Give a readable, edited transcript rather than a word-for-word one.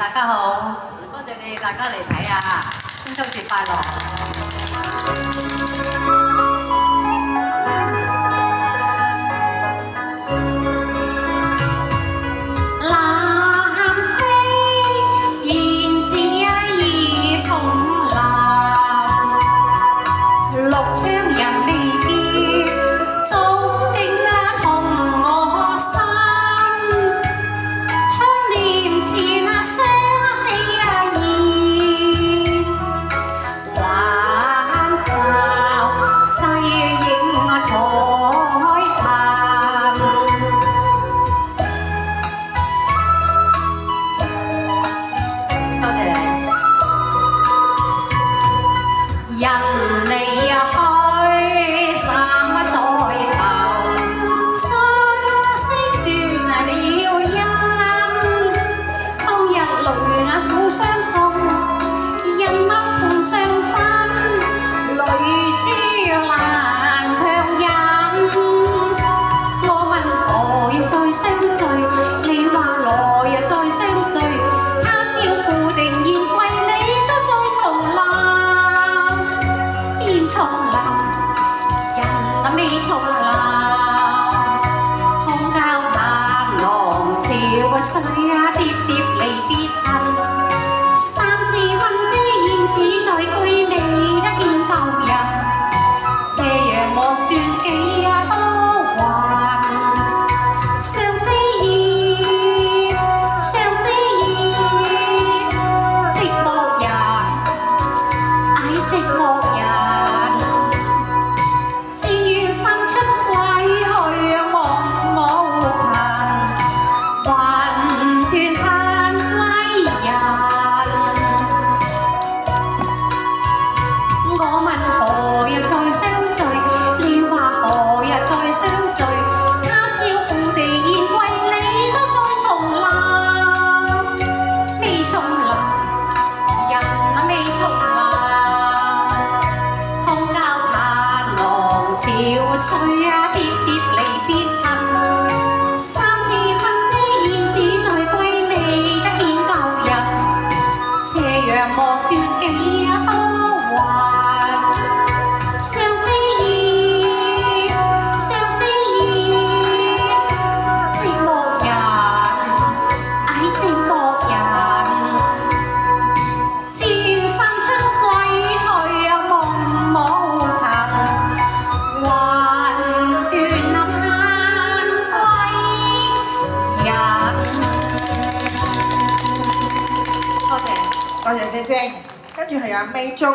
大家好，多謝你大家嚟睇啊！中秋節快樂！人離去，三載後，相思斷了音。當日淚互相送，人物同上分，淚珠難強忍。我問何要再相聚，你話來日再相聚。他朝固定宴歸，你都再重臨。重臨，人未重臨，空交淡浪潮水疊疊離別恨。三字分飛燕子在歸，未得見舊人。斜陽莫斷幾多雲，雙飛燕，雙飛燕，寂寞人，唉寂寞人。水疊疊離別恨，三字分飛燕子在歸，未得見舊人。斜陽莫斷幾多雲，雙飛燕，雙飛燕，寂寞人，唉寂寞人。千山春歸去夢無憑。多謝姐姐，跟住係阿 May 鐘。